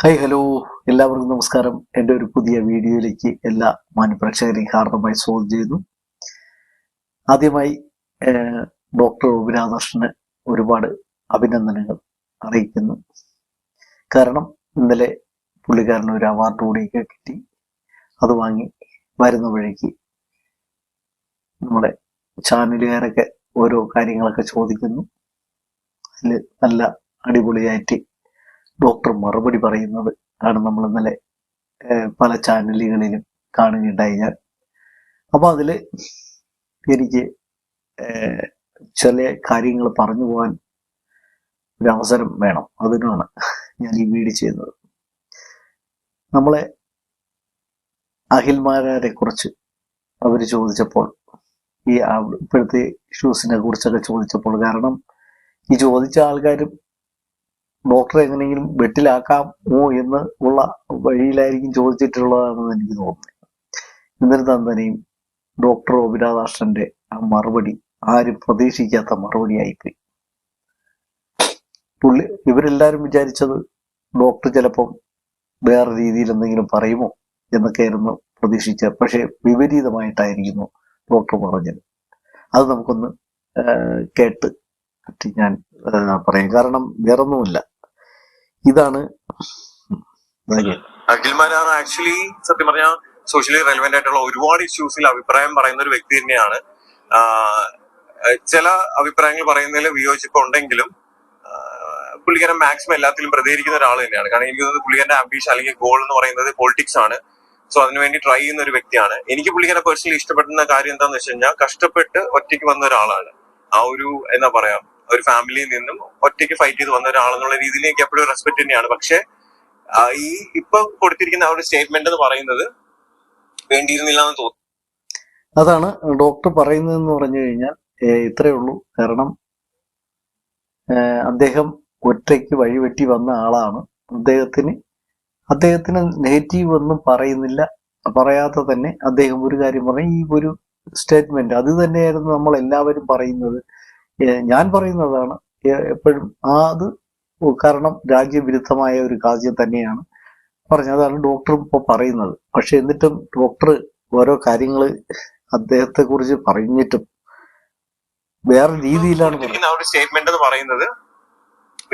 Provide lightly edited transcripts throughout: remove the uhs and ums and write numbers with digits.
Hi hello, എല്ലാവർക്കും നമസ്കാരം. എൻ്റെ ഒരു പുതിയ വീഡിയോയിലേക്ക് എല്ലാ മാന്യപ്രേക്ഷകരെയും ഹാർദമായി സ്വാഗതം ചെയ്യുന്നു. ആദ്യമായി ഡോക്ടർ ഒ പി രാധാകൃഷ്ണന് ഒരുപാട് അഭിനന്ദനങ്ങൾ അറിയിക്കുന്നു. കാരണം ഇന്നലെ പുള്ളിക്കാരന് ഒരു അവാർഡ് കൂടിയൊക്കെ കിട്ടി. അത് വാങ്ങി വരുന്ന വഴിക്ക് നമ്മുടെ ചാനലുകാരൊക്കെ ഓരോ കാര്യങ്ങളൊക്കെ ചോദിക്കുന്നു. അതിൽ നല്ല അടിപൊളിയായിട്ട് ഡോക്ടർ മറുപടി പറയുന്നത് ആണ് നമ്മൾ ഇന്നലെ പല ചാനലുകളിലും കാണുകയുണ്ടായി ഞാൻ. അപ്പോൾ അതിൽ എനിക്ക് ചില കാര്യങ്ങൾ പറഞ്ഞു പോകാൻ ഒരു അവസരം വേണം. അതിനാണ് ഞാൻ ഈ വീഡിയോ ചെയ്യുന്നത്. നമ്മളെ അഖിൽമാരെ കുറിച്ച് അവർ ചോദിച്ചപ്പോൾ, ഈ ഇപ്പോഴത്തെ ഇഷ്യൂസിനെ കുറിച്ചൊക്കെ ചോദിച്ചപ്പോൾ, കാരണം ഈ ചോദിച്ച ആൾക്കാരും ഡോക്ടറെ എങ്ങനെയെങ്കിലും വെട്ടിലാക്കാമോ എന്ന് ഉള്ള വഴിയിലായിരിക്കും ചോദിച്ചിട്ടുള്ളതാണെന്ന് എനിക്ക് തോന്നുന്നത്. എന്നിരുന്നാൽ തന്നെയും ഡോക്ടർ ഒ പി രാധാകൃഷ്ണന്റെ ആ മറുപടി ആരും പ്രതീക്ഷിക്കാത്ത മറുപടിയായിപ്പോയി. ഇവരെല്ലാരും വിചാരിച്ചത് ഡോക്ടർ ചിലപ്പം വേറെ രീതിയിൽ എന്തെങ്കിലും പറയുമോ എന്നൊക്കെയായിരുന്നു പ്രതീക്ഷിച്ചത്. പക്ഷെ വിപരീതമായിട്ടായിരിക്കുന്നു ഡോക്ടർ പറഞ്ഞത്. അത് നമുക്കൊന്ന് കേട്ട് ഞാൻ പറയാം. കാരണം വേറൊന്നുമില്ല, ഇതാണ് അഖിൽമാരാണ് ആക്ച്വലി സത്യം പറഞ്ഞാൽ സോഷ്യലി റെലവെന്റ് ആയിട്ടുള്ള ഒരുപാട് ഇഷ്യൂസിൽ അഭിപ്രായം പറയുന്ന ഒരു വ്യക്തി തന്നെയാണ്. ചില അഭിപ്രായങ്ങൾ പറയുന്നതിൽ വിയോജിപ്പുണ്ടെങ്കിലും പുള്ളിക്കാരൻ മാക്സിമം എല്ലാത്തിലും പ്രതികരിക്കുന്ന ഒരാൾ തന്നെയാണ്. കാരണം എനിക്ക് തോന്നുന്നത് പുള്ളിക്കാരന്റെ ആംബിഷൻ അല്ലെങ്കിൽ ഗോൾ എന്ന് പറയുന്നത് പൊളിറ്റിക്സ് ആണ്. സോ അതിനുവേണ്ടി ട്രൈ ചെയ്യുന്ന ഒരു വ്യക്തിയാണ്. എനിക്ക് പുള്ളിക്കാരെ പേഴ്സണലി ഇഷ്ടപ്പെടുന്ന കാര്യം എന്താണെന്ന് വെച്ച് കഴിഞ്ഞാൽ, കഷ്ടപ്പെട്ട് ഒറ്റയ്ക്ക് വന്ന ഒരാളാണ്. ആ ഒരു എന്താ പറയാ, ഒരു ഫാമിലിയിൽ നിന്നും ഒറ്റയ്ക്ക് ഫൈറ്റ് ചെയ്ത് വന്ന ഒരാളെന്നുള്ള രീതിയിൽ എനിക്ക് എപ്പോഴും റെസ്പെക്ട് തന്നെയാണ്. പക്ഷെ ഈ ഇപ്പൊ കൊടുത്തിരിക്കുന്ന ആ ഒരു സ്റ്റേറ്റ്മെന്റ് എന്ന് പറയുന്നത് വേണ്ടിയിരുന്നില്ല എന്ന് തോന്നുന്നു. അതാണ് ഡോക്ടർ പറയുന്നതെന്ന് പറഞ്ഞു കഴിഞ്ഞാൽ ഇത്രയേ ഉള്ളൂ. കാരണം അദ്ദേഹം ഒറ്റയ്ക്ക് വഴിവെട്ടി വന്ന ആളാണ്. അദ്ദേഹത്തിന് നെഗറ്റീവ് ഒന്നും പറയുന്നില്ല. പറയാതെ തന്നെ അദ്ദേഹം ഒരു കാര്യം പറയും, ഈ ഒരു സ്റ്റേറ്റ്മെന്റ് അത് തന്നെയായിരുന്നു നമ്മൾ എല്ലാവരും പറയുന്നത്. ഞാൻ പറയുന്നതാണ് എപ്പോഴും അത്. കാരണം രാജ്യവിരുദ്ധമായ ഒരു കാര്യം തന്നെയാണ് പറഞ്ഞത്. അതാണ് ഡോക്ടർ ഇപ്പോൾ പറയുന്നത്. പക്ഷെ എന്നിട്ടും ഡോക്ടർ ഓരോ കാര്യങ്ങൾ അദ്ദേഹത്തെ കുറിച്ച് പറഞ്ഞിട്ടും വേറെ രീതിയിലാണ് സ്റ്റേറ്റ്മെന്റ് എന്ന് പറയുന്നത്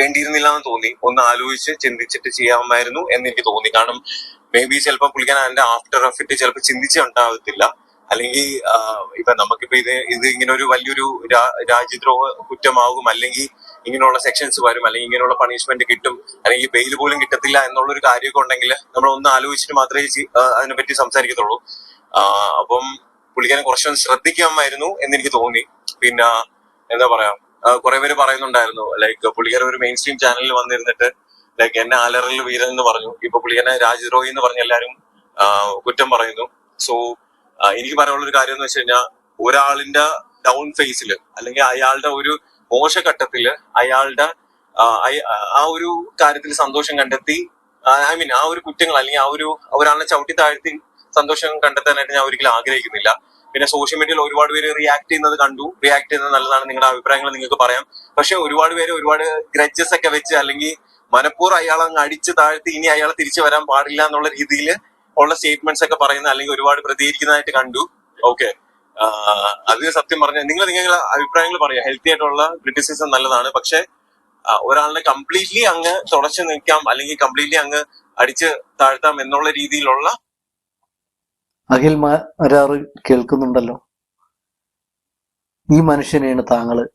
വേണ്ടിയിരുന്നില്ല എന്ന് തോന്നി. ഒന്ന് ആലോചിച്ച് ചിന്തിച്ചിട്ട് ചെയ്യാമായിരുന്നു എന്ന് എനിക്ക് തോന്നി. കാരണം മേ ബി ചിലപ്പോൾ പുള്ളിക്കാൻ അതിന്റെ ആഫ്റ്റർ എഫക്റ്റ് ചിലപ്പോൾ ചിന്തിച്ചുണ്ടാകത്തില്ല. അല്ലെങ്കിൽ ഇപ്പൊ നമുക്കിപ്പോ ഇത് ഇങ്ങനെ ഒരു വലിയൊരു രാജ്യദ്രോഹ കുറ്റമാകും, അല്ലെങ്കിൽ ഇങ്ങനെയുള്ള സെക്ഷൻസ് വരും, അല്ലെങ്കിൽ ഇങ്ങനെയുള്ള പണിഷ്മെന്റ് കിട്ടും, അല്ലെങ്കിൽ ബെയിൽ പോലും കിട്ടത്തില്ല എന്നുള്ളൊരു കാര്യമൊക്കെ ഉണ്ടെങ്കിൽ നമ്മൾ ഒന്ന് ആലോചിച്ചിട്ട് മാത്രമേ അതിനെപ്പറ്റി സംസാരിക്കത്തുള്ളൂ. അപ്പം പുള്ളിക്കാരൻ കുറച്ചൊന്ന് ശ്രദ്ധിക്കാമായിരുന്നു എന്നെനിക്ക് തോന്നി. പിന്നെ എന്താ പറയാ, കുറെ പേര് പറയുന്നുണ്ടായിരുന്നു ലൈക്ക് പുള്ളിക്കാരൻ ഒരു മെയിൻ സ്ട്രീം ചാനലിൽ വന്നിരുന്നിട്ട് ലൈക്ക് എന്നെ അലറിൽ വീരൻ എന്ന് പറഞ്ഞു. ഇപ്പൊ പുള്ളിക്കാരനെ രാജ്യദ്രോഹി എന്ന് പറഞ്ഞ എല്ലാരും കുറ്റം പറയുന്നു. സോ എനിക്ക് പറയാനുള്ള ഒരു കാര്യം എന്ന് വെച്ച് കഴിഞ്ഞാൽ, ഒരാളിന്റെ ഡൗൺ ഫേസിൽ അല്ലെങ്കിൽ അയാളുടെ ഒരു മോശഘട്ടത്തില് അയാളുടെ ആ ഒരു കാര്യത്തിൽ സന്തോഷം കണ്ടെത്തി, ഐ മീൻ ആ ഒരു കുറ്റങ്ങൾ അല്ലെങ്കിൽ ആ ഒരു ഒരാളിനെ ചവിട്ടി താഴ്ത്തി സന്തോഷം കണ്ടെത്താനായിട്ട് ഞാൻ ഒരിക്കലും ആഗ്രഹിക്കുന്നില്ല. പിന്നെ സോഷ്യൽ മീഡിയയിൽ ഒരുപാട് പേര് റിയാക്ട് ചെയ്യുന്നത് കണ്ടു. റിയാക്ട് ചെയ്യുന്നത് നല്ലതാണ്, നിങ്ങളുടെ അഭിപ്രായങ്ങൾ നിങ്ങൾക്ക് പറയാം. പക്ഷെ ഒരുപാട് പേര് ഒരുപാട് ഗ്രഡ്ജസ് ഒക്കെ വെച്ച് അല്ലെങ്കിൽ മനഃപൂർവ്വം അയാളെ അങ്ങ് അടിച്ച് താഴ്ത്തി ഇനി അയാളെ തിരിച്ചു വരാൻ പാടില്ല എന്നുള്ള രീതിയിൽ ഉള്ള സ്റ്റേറ്റ്മെന്റ്സ് ഒക്കെ പറയുന്ന അല്ലെങ്കിൽ ഒരുപാട് പ്രതികരിക്കുന്നതായിട്ട് കണ്ടു. ഓക്കെ, അത് സത്യം പറഞ്ഞാൽ നിങ്ങളുടെ അഭിപ്രായങ്ങൾ പറയാം. ഹെൽത്തി ആയിട്ടുള്ള ക്രിറ്റിസിസം നല്ലതാണ്. പക്ഷെ ഒരാളിനെ കംപ്ലീറ്റ്ലി അങ്ങ് തുടച്ചു നിൽക്കാം അല്ലെങ്കിൽ കംപ്ലീറ്റ്ലി അങ്ങ് അടിച്ച് താഴ്ത്താം എന്നുള്ള രീതിയിലുള്ള. അഖിൽമാരാറ് കേൾക്കുന്നുണ്ടല്ലോ, ഈ മനുഷ്യനെയാണ് താങ്കള്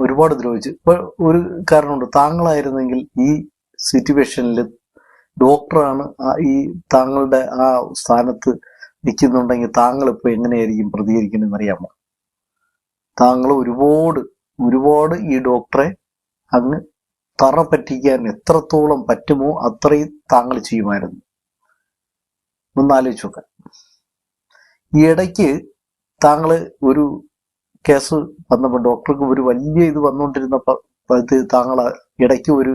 ഒരുപാട് ദ്രോഹിച്ചു. ഇപ്പൊ ഒരു കാരണമുണ്ട്, താങ്കളായിരുന്നെങ്കിൽ ഈ സിറ്റുവേഷനിൽ ഡോക്ടറാണ് ഈ താങ്കളുടെ ആ സ്ഥാനത്ത് നിൽക്കുന്നുണ്ടെങ്കിൽ താങ്കൾ ഇപ്പൊ എങ്ങനെയായിരിക്കും പ്രതികരിക്കണമെന്ന് അറിയാമോ? താങ്കൾ ഒരുപാട് ഈ ഡോക്ടറെ അങ്ങ് തറ പറ്റിക്കാൻ എത്രത്തോളം പറ്റുമോ അത്രയും താങ്കൾ ചെയ്യുമായിരുന്നു. ഒന്നാലോചിച്ച് നോക്കാം. ഈ ഇടയ്ക്ക് താങ്കള് ഒരു കേസ് വന്നപ്പോൾ ഡോക്ടർക്ക് ഒരു വലിയ ഇത് വന്നുകൊണ്ടിരുന്നപ്പോൾ താങ്കൾ ഇടയ്ക്ക് ഒരു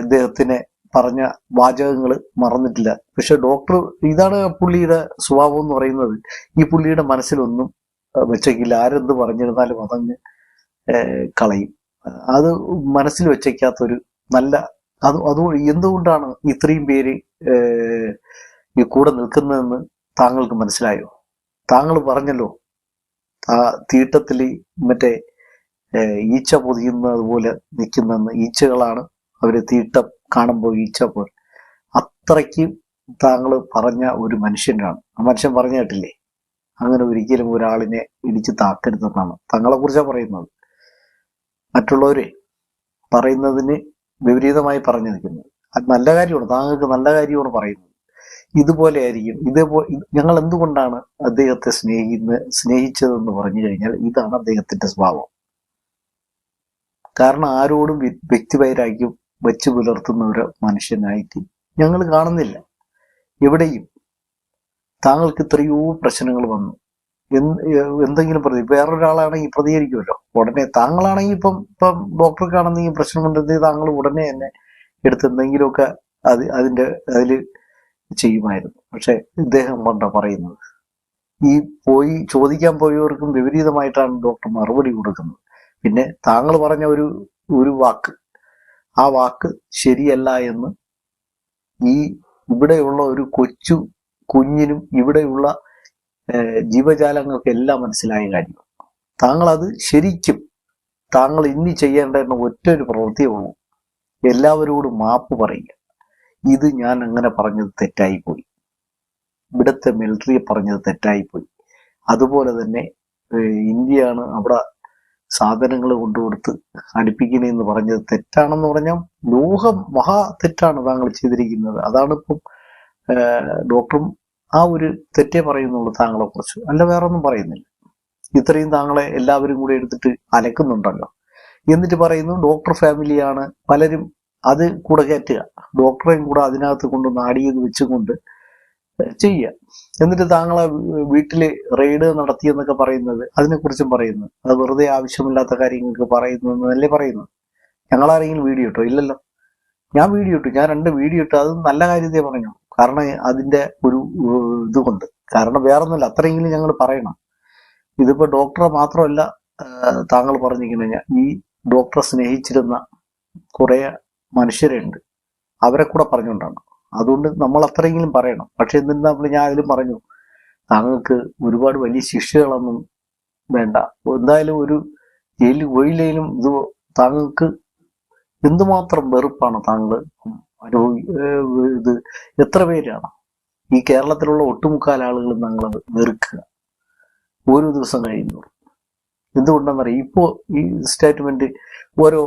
ഇദ്ദേഹത്തിനെ പറഞ്ഞ വാചകങ്ങൾ മറന്നിട്ടില്ല. പക്ഷെ ഡോക്ടർ, ഇതാണ് പുള്ളിയുടെ സ്വഭാവം എന്ന് പറയുന്നത്, ഈ പുള്ളിയുടെ മനസ്സിലൊന്നും വെച്ചേക്കില്ല. ആരെന്ത് പറഞ്ഞിരുന്നാലും അതങ്ങ് കളയും. അത് മനസ്സിൽ വെച്ചേക്കാത്തൊരു നല്ല അത് എന്തുകൊണ്ടാണ് ഇത്രയും പേര് ഈ കൂടെ നിൽക്കുന്നതെന്ന് താങ്കൾക്ക് മനസ്സിലായോ? താങ്കൾ പറഞ്ഞല്ലോ, ആ തീട്ടത്തില് മറ്റേ ഈച്ച പൊതിയുന്നത് പോലെ നിൽക്കുന്നെന്ന്. ഈച്ചകളാണ് അവര് തീട്ടം കാണുമ്പോൾ ഈച്ച പോലെ. അത്രയ്ക്ക് താങ്കൾ പറഞ്ഞ ഒരു മനുഷ്യനാണ്. ആ മനുഷ്യൻ പറഞ്ഞു കേട്ടില്ലേ, അങ്ങനെ ഒരിക്കലും ഒരാളിനെ ഇടിച്ച് താക്കരുതെന്നാണ് താങ്കളെ കുറിച്ചാണ് പറയുന്നത്. മറ്റുള്ളവരെ പറയുന്നതിന് വിപരീതമായി പറഞ്ഞു നിൽക്കുന്നത് അത് നല്ല കാര്യമാണ്. താങ്കൾക്ക് നല്ല കാര്യമാണ് പറയുന്നത്. ഇതുപോലെ ആയിരിക്കും. ഞങ്ങൾ എന്തുകൊണ്ടാണ് അദ്ദേഹത്തെ സ്നേഹിച്ചതെന്ന് പറഞ്ഞു കഴിഞ്ഞാൽ ഇതാണ് അദ്ദേഹത്തിന്റെ സ്വഭാവം. കാരണം ആരോടും വ്യക്തിവൈരാഗ്യം വെച്ച് പുലർത്തുന്ന ഒരു മനുഷ്യനായിട്ട് ഞങ്ങൾ കാണുന്നില്ല എവിടെയും. താങ്കൾക്ക് എത്രയോ പ്രശ്നങ്ങൾ വന്നു, എന്തെങ്കിലും വേറൊരാളാണെങ്കിൽ പ്രതികരിക്കുമല്ലോ ഉടനെ. താങ്കളാണെങ്കിൽ ഇപ്പം ഡോക്ടർക്കാണെങ്കിൽ പ്രശ്നം കൊണ്ടെങ്കിൽ താങ്കൾ ഉടനെ തന്നെ എടുത്ത് എന്തെങ്കിലുമൊക്കെ അതിൽ ചെയ്യുമായിരുന്നു. പക്ഷെ ഇദ്ദേഹം കൊണ്ടാ പറയുന്നത്. ഈ ചോദിക്കാൻ പോയവർക്കും വിപരീതമായിട്ടാണ് ഡോക്ടർ മറുപടി കൊടുക്കുന്നത്. പിന്നെ താങ്കൾ പറഞ്ഞ ഒരു വാക്ക്, ആ വാക്ക് ശരിയല്ല എന്ന് ഇവിടെയുള്ള ഒരു കുഞ്ഞിനും ഇവിടെയുള്ള ജീവജാലങ്ങൾക്ക് എല്ലാം മനസ്സിലായ കാര്യം. താങ്കൾ അത് ശരിക്കും താങ്കൾ ഇനി ചെയ്യേണ്ട ഒറ്റൊരു പ്രവൃത്തിയേ ഉള്ളൂ, എല്ലാവരോടും മാപ്പ് പറയുക. ഇത് ഞാൻ അങ്ങനെ പറഞ്ഞത് തെറ്റായിപ്പോയി, ഇവിടുത്തെ മിലിറ്ററിയെ പറഞ്ഞത് തെറ്റായിപ്പോയി. അതുപോലെ തന്നെ ഇന്ത്യയാണ് അവിടെ സാധനങ്ങൾ കൊണ്ടുകൊടുത്ത് അടുപ്പിക്കണേന്ന് പറഞ്ഞത് തെറ്റാണെന്ന് പറഞ്ഞാൽ ലോകം മഹാ തെറ്റാണ് താങ്കൾ ചെയ്തിരിക്കുന്നത്. അതാണ് ഇപ്പം ഡോക്ടറും ആ ഒരു തെറ്റേ പറയുന്നുള്ളൂ താങ്കളെ കുറിച്ച്, അല്ല വേറെ ഒന്നും പറയുന്നില്ല. ഇത്രയും താങ്കളെ എല്ലാവരും കൂടി എടുത്തിട്ട് അലക്കുന്നുണ്ടല്ലോ. എന്നിട്ട് പറയുന്നു ഡോക്ടർ ഫാമിലിയാണ് പലരും അത് കൂടെ കയറ്റുക, ഡോക്ടറെയും കൂടെ അതിനകത്ത് കൊണ്ട് നാടിയത് വെച്ചുകൊണ്ട് ചെയ്യുക. എന്നിട്ട് താങ്കളെ വീട്ടില് റെയ്ഡ് നടത്തിയെന്നൊക്കെ പറയുന്നത്, അതിനെക്കുറിച്ചും പറയുന്നു. അത് വെറുതെ ആവശ്യമില്ലാത്ത കാര്യങ്ങൾക്ക് പറയുന്നു എന്നല്ലേ പറയുന്നു. ഞങ്ങളാരെങ്കിലും വീഡിയോ ഇട്ടോ? ഇല്ലല്ലോ. ഞാൻ വീഡിയോ ഇട്ടു, ഞാൻ 2 വീഡിയോ ഇട്ടു. അത് നല്ല കാര്യത്തെ പറഞ്ഞു. കാരണം അതിന്റെ ഒരു ഇതുകൊണ്ട്, കാരണം വേറൊന്നുമില്ല, അത്രയെങ്കിലും ഞങ്ങൾ പറയണം. ഇതിപ്പോ ഡോക്ടറെ മാത്രമല്ല താങ്കൾ പറഞ്ഞിരിക്കുന്നത്, ഈ ഡോക്ടറെ സ്നേഹിച്ചിരുന്ന കുറെ മനുഷ്യരുണ്ട്, അവരെ കൂടെ പറഞ്ഞുകൊണ്ടാണ്. അതുകൊണ്ട് നമ്മൾ അത്രയെങ്കിലും പറയണം. പക്ഷെ എന്നിരുന്നാൽ ഞാൻ അതിലും പറഞ്ഞു, താങ്കൾക്ക് ഒരുപാട് വലിയ ശിക്ഷകളൊന്നും വേണ്ട. എന്തായാലും ഒരു ജയിലിൽ പോയില്ലെങ്കിലും താങ്കൾക്ക് എന്തുമാത്രം വെറുപ്പാണ് താങ്കൾ ഇത് എത്ര പേരാണ് ഈ കേരളത്തിലുള്ള ഒട്ടുമുക്കാൽ ആളുകളും താങ്കൾ വെറുക്കുക ഓരോ ദിവസം കഴിയുന്നു. എന്തുകൊണ്ടെന്നറിയാം, ഇപ്പോ ഈ സ്റ്റേറ്റ്മെന്റ് ഓരോ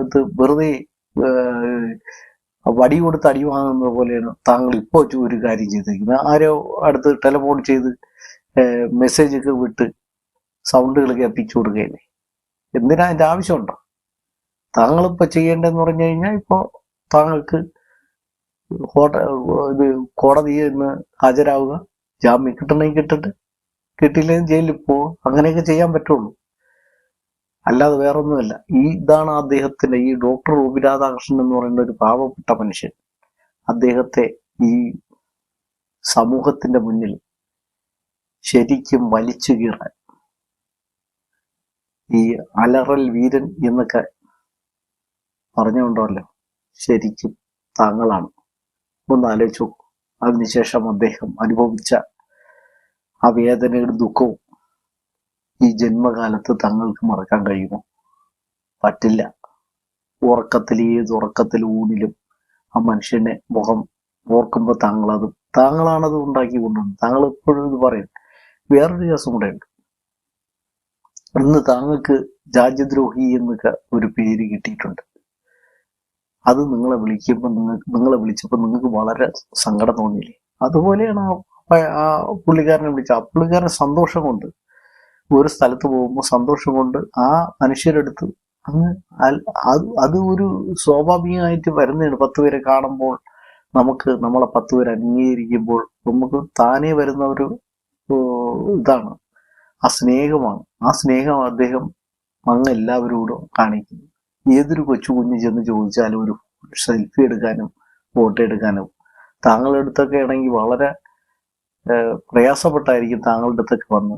ഇത് വെറുതെ വടി കൊടുത്ത് അടി വാങ്ങുന്നത് പോലെയാണ് താങ്കൾ ഇപ്പോ ഒരു കാര്യം ചെയ്തിരിക്കുന്നത്. ആരോ അടുത്ത് ടെലിഫോൺ ചെയ്ത് മെസ്സേജ് ഒക്കെ വിട്ട് സൗണ്ടുകൾ കേൾപ്പിച്ചു കൊടുക്കുകയല്ലേ. എന്തിനാ അതിന്റെ ആവശ്യമുണ്ടോ? താങ്കളിപ്പോ ചെയ്യേണ്ടതെന്ന് പറഞ്ഞു കഴിഞ്ഞാൽ, ഇപ്പോ താങ്കൾക്ക് കോടതിയിൽ നിന്ന് ഹാജരാവുക, ജാമ്യം കിട്ടണമെങ്കിൽ കിട്ടട്ടെ, കിട്ടിയില്ലെങ്കിൽ ജയിലിൽ പോവുക, അങ്ങനെയൊക്കെ ചെയ്യാൻ പറ്റുള്ളൂ. അല്ലാതെ വേറൊന്നുമല്ല. ഇതാണ് അദ്ദേഹത്തിന്റെ, ഈ ഡോക്ടർ ഒ പി രാധാകൃഷ്ണൻ എന്ന് പറയുന്ന ഒരു പാവപ്പെട്ട മനുഷ്യൻ, അദ്ദേഹത്തെ ഈ സമൂഹത്തിന്റെ മുന്നിൽ ശരിക്കും വലിച്ചു കീറാൻ, ഈ അലറൽ വീരൻ എന്നൊക്കെ പറഞ്ഞുകൊണ്ടല്ലോ, ശരിക്കും താങ്കളാണ്. ഒന്ന് ആലോചിച്ചു. അതിനുശേഷം അദ്ദേഹം അനുഭവിച്ച ആ വേദനയുടെ ദുഃഖവും ഈ ജന്മകാലത്ത് തങ്ങൾക്ക് മറക്കാൻ കഴിയുമോ? പറ്റില്ല. ഏത് ഉറക്കത്തിൽ ഊണിലും ആ മനുഷ്യനെ മുഖം ഓർക്കുമ്പോൾ താങ്കളാണത് ഉണ്ടാക്കി കൊണ്ടുവന്നത്. താങ്കൾ എപ്പോഴും ഇത് പറയും. വേറൊരു കേസും കൂടെ ഉണ്ട്. ഇന്ന് താങ്കൾക്ക് രാജ്യദ്രോഹി എന്നൊക്കെ ഒരു പേര് കിട്ടിയിട്ടുണ്ട്. അത് നിങ്ങളെ വിളിച്ചപ്പോൾ നിങ്ങൾക്ക് വളരെ സങ്കടം തോന്നിയില്ലേ? അതുപോലെയാണ് ആ പുള്ളിക്കാരനെ വിളിച്ച. ആ പുള്ളിക്കാരൻ സന്തോഷം കൊണ്ട്, ഒരു സ്ഥലത്ത് പോകുമ്പോൾ സന്തോഷം കൊണ്ട് ആ മനുഷ്യരെടുത്ത് അത് ഒരു സ്വാഭാവികമായിട്ട് വരുന്നതാണ്. 10 പേരെ കാണുമ്പോൾ നമ്മളെ 10 പേര് അംഗീകരിക്കുമ്പോൾ നമുക്ക് താനേ വരുന്ന ഒരു ഇതാണ്, ആ സ്നേഹമാണ്. ആ സ്നേഹം അദ്ദേഹം അങ്ങ് എല്ലാവരോടും കാണിക്കുന്നു. ഏതൊരു കൊച്ചു കുഞ്ഞ് ചെന്ന് ചോദിച്ചാലും ഒരു സെൽഫി എടുക്കാനും ഫോട്ടോ എടുക്കാനും താങ്കളുടെ അടുത്തൊക്കെ ആണെങ്കിൽ വളരെ പ്രയാസപ്പെട്ടായിരിക്കും താങ്കളുടെ അടുത്തൊക്കെ വന്ന്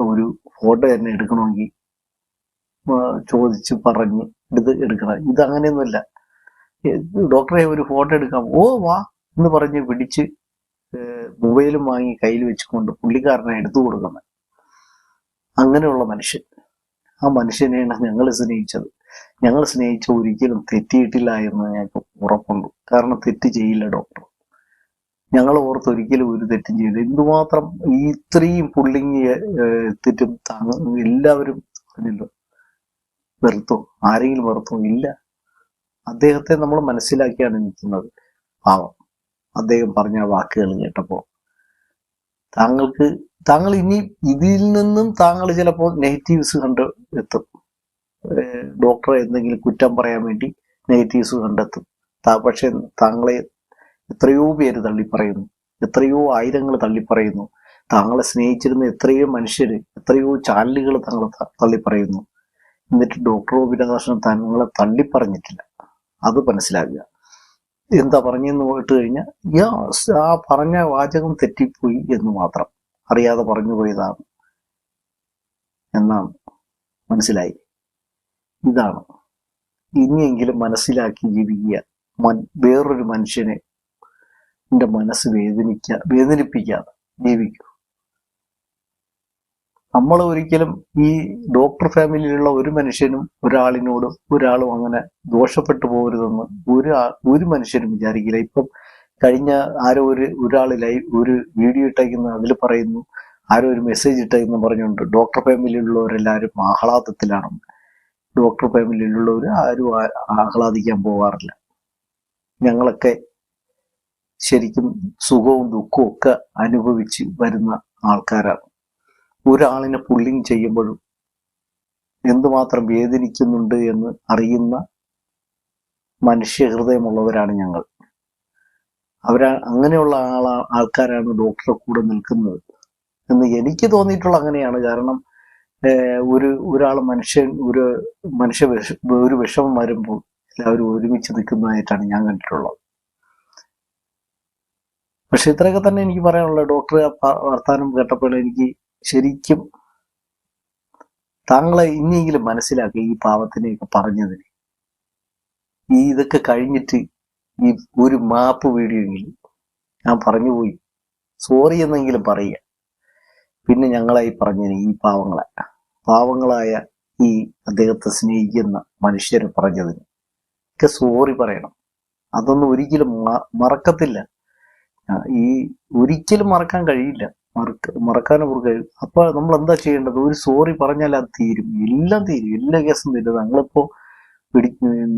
ഒരു ഫോട്ടോ തന്നെ എടുക്കണമെങ്കിൽ ചോദിച്ച് പറഞ്ഞ് എടുക്കണം. ഇതങ്ങനെയൊന്നുമില്ല. ഡോക്ടറെ ഒരു ഫോട്ടോ എടുക്കാം, ഓ വാ എന്ന് പറഞ്ഞ് പിടിച്ച് മൊബൈലും വാങ്ങി കയ്യിൽ വെച്ചുകൊണ്ട് പുള്ളിക്കാരനെ എടുത്തു കൊടുക്കുന്നത്. അങ്ങനെയുള്ള മനുഷ്യൻ, ആ മനുഷ്യനെയാണ് ഞങ്ങൾ സ്നേഹിച്ചത്. ഞങ്ങൾ സ്നേഹിച്ച ഒരിക്കലും തെറ്റിയിട്ടില്ല എന്ന് ഞങ്ങൾക്ക് ഉറപ്പുണ്ട്. കാരണം തെറ്റ് ചെയ്യില്ല ഡോക്ടർ. ഞങ്ങൾ ഓർത്ത് ഒരിക്കലും ഒരു തെറ്റും ചെയ്യില്ല. എന്തുമാത്രം ഈ ഇത്രയും പുള്ളിങ് തെറ്റും എല്ലാവരും പറഞ്ഞല്ലോ, വെറുത്തോ? ആരെങ്കിലും വെറുത്തോ? ഇല്ല. അദ്ദേഹത്തെ നമ്മൾ മനസ്സിലാക്കിയാണ് നിൽക്കുന്നത്. പാവം, അദ്ദേഹം പറഞ്ഞ വാക്കുകൾ കേട്ടപ്പോൾ താങ്കൾ ഇനി ഇതിൽ നിന്നും താങ്കൾ ചിലപ്പോൾ നെഗറ്റീവ്സ് കണ്ട് എത്തും. ഡോക്ടറെ എന്തെങ്കിലും കുറ്റം പറയാൻ വേണ്ടി നെഗറ്റീവ്സ് കണ്ടെത്തും. പക്ഷെ താങ്കളെ എത്രയോ പേര് തള്ളിപ്പറയുന്നു, എത്രയോ ആയിരങ്ങൾ തള്ളിപ്പറയുന്നു. താങ്കളെ സ്നേഹിച്ചിരുന്ന എത്രയോ മനുഷ്യര്, എത്രയോ ചാനലുകൾ താങ്കളെ തള്ളിപ്പറയുന്നു. എന്നിട്ട് ഡോക്ടർ ഗോപിനാഥകൃഷ്ണൻ താങ്കളെ തള്ളിപ്പറഞ്ഞിട്ടില്ല. അത് മനസ്സിലാക്കുക. എന്താ പറഞ്ഞെന്ന് പോയിട്ട് കഴിഞ്ഞാൽ ആ പറഞ്ഞ വാചകം തെറ്റിപ്പോയി എന്ന് മാത്രം, അറിയാതെ പറഞ്ഞു പോയതാണ് എന്നാണ് മനസ്സിലായി. ഇതാണ് ഇനിയെങ്കിലും മനസ്സിലാക്കി ജീവിക്കുക. വേറൊരു മനുഷ്യനെ എന്റെ മനസ്സ് വേദനിപ്പിക്കാതെ ജീവിക്കൂ. നമ്മൾ ഒരിക്കലും ഈ ഡോക്ടർ ഫാമിലിയിലുള്ള ഒരു മനുഷ്യനും ഒരാളും അങ്ങനെ ദോഷപ്പെട്ടു പോകരുതെന്ന് ഒരു മനുഷ്യനും വിചാരിക്കില്ല. ഇപ്പം കഴിഞ്ഞ ആരോ ഒരാൾ ഒരു വീഡിയോ ഇട്ടേക്കുന്ന അതിൽ പറയുന്നു, ആരോ ഒരു മെസ്സേജ് ഇട്ടേന്ന് പറഞ്ഞുകൊണ്ട് ഡോക്ടർ ഫാമിലിയിലുള്ളവരെല്ലാവരും ആഹ്ലാദത്തിലാണ്. ഡോക്ടർ ഫാമിലിയിലുള്ളവർ ആരും ആഹ്ലാദിക്കാൻ പോകാറില്ല. ഞങ്ങളൊക്കെ ശരിക്കും സുഖവും ദുഃഖവും ഒക്കെ അനുഭവിച്ച് വരുന്ന ആൾക്കാരാണ്. ഒരാളിനെ പുള്ളിങ് ചെയ്യുമ്പോഴും എന്തുമാത്രം വേദനിക്കുന്നുണ്ട് എന്ന് അറിയുന്ന മനുഷ്യഹൃദയമുള്ളവരാണ് ഞങ്ങൾ. അങ്ങനെയുള്ള ആൾക്കാരാണ് ഡോക്ടറെ കൂടെ നിൽക്കുന്നത് എന്ന് എനിക്ക് തോന്നിയിട്ടുള്ള അങ്ങനെയാണ്. കാരണം ഒരു വിഷമം വരുമ്പോൾ എല്ലാവരും ഒരുമിച്ച് നിൽക്കുന്നതായിട്ടാണ് ഞാൻ കണ്ടിട്ടുള്ളത്. പക്ഷെ ഇത്രയൊക്കെ തന്നെ എനിക്ക് പറയാനുള്ളത്. ഡോക്ടറെ വർത്താനം കേട്ടപ്പോൾ എനിക്ക് ശരിക്കും താങ്കളെ ഇനിയെങ്കിലും മനസ്സിലാക്കി ഈ പാവത്തിനെയൊക്കെ പറഞ്ഞതിന്. ഇതൊക്കെ കഴിഞ്ഞിട്ട് ഈ ഒരു മാപ്പ് വീഡിയോ എങ്കിലും ഞാൻ പറഞ്ഞുപോയി, സോറി എന്നെങ്കിലും പറയുക. പിന്നെ ഞങ്ങളായി പറഞ്ഞതിന് ഈ പാവങ്ങളായ ഈ അദ്ദേഹത്തെ സ്നേഹിക്കുന്ന മനുഷ്യരെ പറഞ്ഞതിന് ഒക്കെ സോറി പറയണം. അതൊന്നും ഒരിക്കലും മറക്കത്തില്ല. ഒരിക്കലും മറക്കാൻ കഴിയില്ല. മറക്കാനും അവർക്ക് കഴിയും. അപ്പൊ നമ്മൾ എന്താ ചെയ്യേണ്ടത്? ഒരു സോറി പറഞ്ഞാൽ അത് തീരും, എല്ലാം തീരും, എല്ലാ കേസും തീരും. ഞങ്ങളിപ്പോ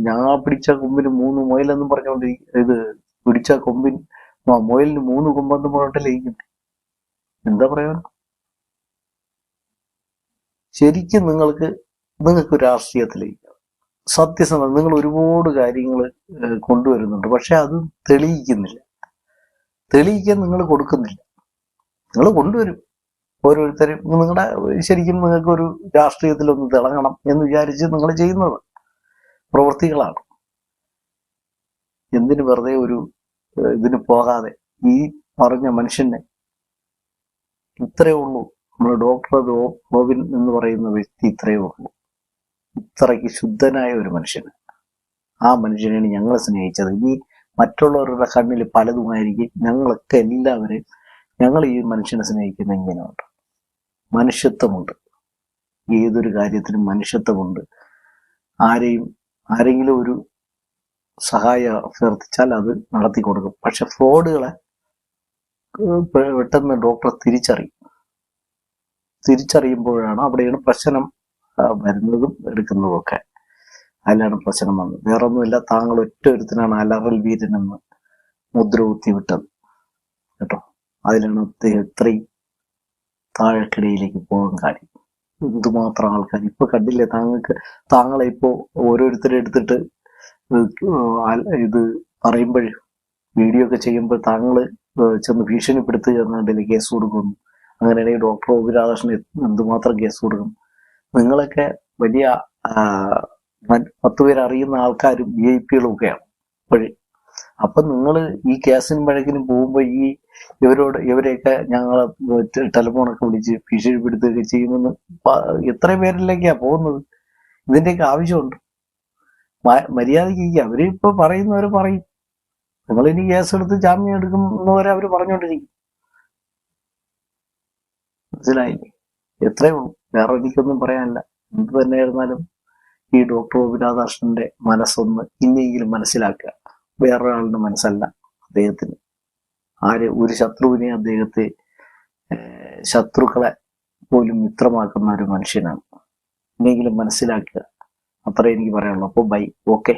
ഞാൻ പിടിച്ച കൊമ്പിന് 3 മുയലെന്നും പറഞ്ഞുകൊണ്ട് ഇത് പിടിച്ച മുയലിന് 3 കൊമ്പെന്ന് പറഞ്ഞിട്ടല്ലേ ഇരിക്കുന്നത്. എന്താ പറയാ? ശരിക്കും നിങ്ങൾക്ക് രാഷ്ട്രീയത്തിലേക്ക് സത്യസന്ധത, നിങ്ങൾ ഒരുപാട് കാര്യങ്ങൾ കൊണ്ടുവരുന്നുണ്ട്. പക്ഷെ അത് തെളിയിക്കാൻ നിങ്ങൾ കൊടുക്കുന്നില്ല. നിങ്ങൾ കൊണ്ടുവരും ഓരോരുത്തരും. ശരിക്കും നിങ്ങൾക്ക് ഒരു രാഷ്ട്രീയത്തിലൊന്ന് തിളങ്ങണം എന്ന് വിചാരിച്ച് നിങ്ങൾ ചെയ്യുന്നത് പ്രവൃത്തികളാണ്. എന്തിനു വെറുതെ ഇതിന് പോകാതെ ഈ പറഞ്ഞ മനുഷ്യനെ ഇത്രയേ ഉള്ളൂ. നമ്മൾ ഡോക്ടർ ഗോവിൻ എന്ന് പറയുന്ന വ്യക്തി ഇത്രയേ ഉള്ളൂ. ഇത്രയ്ക്ക് ശുദ്ധനായ ഒരു മനുഷ്യന്. ആ മനുഷ്യനെയാണ് ഞങ്ങൾ സ്നേഹിച്ചത്. ഇനി മറ്റുള്ളവരുടെ കണ്ണിൽ പലതുമായിരിക്കും. ഞങ്ങൾ ഈ മനുഷ്യനെ സ്നേഹിക്കുന്ന ഇങ്ങനെയുണ്ട്. മനുഷ്യത്വമുണ്ട്. ഏതൊരു കാര്യത്തിനും മനുഷ്യത്വമുണ്ട്. ആരെങ്കിലും ഒരു സഹായം അഭ്യർത്ഥിച്ചാൽ അത് നടത്തി കൊടുക്കും. പക്ഷെ ഫ്രോഡുകളെ പെട്ടെന്ന് ഡോക്ടർ തിരിച്ചറിയുമ്പോഴാണ് അവിടെയാണ് പ്രശ്നം വരുന്നതും എടുക്കുന്നതും ഒക്കെ. അതിലാണ് പ്രശ്നം വന്നത്. വേറൊന്നുമില്ല. താങ്കൾ ഒറ്റൊരുത്തിനാണ് അലറൽ വീരനെന്ന് മുദ്ര കുത്തി വിട്ടത് കേട്ടോ. അതിലാണ് ഇത്രയും താഴെക്കിടയിലേക്ക് പോകാൻ കാര്യം. എന്തുമാത്രം ആൾക്കാർ ഇപ്പൊ കണ്ടില്ലേ? താങ്കളെ ഇപ്പോ ഓരോരുത്തരെ എടുത്തിട്ട് ഇത് പറയുമ്പോഴും വീഡിയോ ഒക്കെ ചെയ്യുമ്പോൾ താങ്കള് ചെന്ന് ഭീഷണിപ്പെടുത്തുക എന്നതിൽ കേസ് കൊടുക്കുന്നു. അങ്ങനെയാണെങ്കിൽ ഡോക്ടർ ഒ. രാധാകൃഷ്ണൻ എന്തുമാത്രം കേസ് കൊടുക്കും? നിങ്ങളൊക്കെ വലിയ 10 പേര് അറിയുന്ന ആൾക്കാരും VIP-കളും ഒക്കെയാണ് ഇപ്പോഴും. അപ്പൊ നിങ്ങൾ ഈ കേസിനും വഴക്കിനും പോകുമ്പോ ഇവരെയൊക്കെ ഞങ്ങളെ ടെലിഫോണൊക്കെ വിളിച്ച് ഭീഷണിപ്പെടുത്തുകയൊക്കെ ചെയ്യുമെന്ന് എത്ര പേരിലേക്കാ പോകുന്നത്? ഇതിന്റെയൊക്കെ ആവശ്യമുണ്ട്. മര്യാദയ്ക്ക് ഇരിക്കുക. അവര് ഇപ്പൊ പറയുന്നവര് പറയും, നിങ്ങളിനി കേസെടുത്ത് ജാമ്യം എടുക്കുന്നവരെ അവര് പറഞ്ഞോണ്ടിരിക്കും. മനസ്സിലായില്ലേ? എത്രയേ ഉള്ളൂ, വേറെ എനിക്കൊന്നും പറയാനില്ല. എന്ത് തന്നെയായിരുന്നാലും ഈ ഡോക്ടർ ഗോപിനാഥാകൃഷ്ണന്റെ മനസ്സൊന്ന് ഇനിയെങ്കിലും മനസ്സിലാക്കുക. വേറൊരാളുടെ മനസ്സല്ല അദ്ദേഹത്തിന്. ഒരു ശത്രുവിനെ അദ്ദേഹത്തെ ശത്രുക്കളെ പോലും മിത്രമാക്കുന്ന ഒരു മനുഷ്യനാണ്. ഇനിയെങ്കിലും മനസ്സിലാക്കുക. അത്രേ എനിക്ക് പറയാനുള്ളൂ. അപ്പോൾ ബൈ. ഓക്കെ.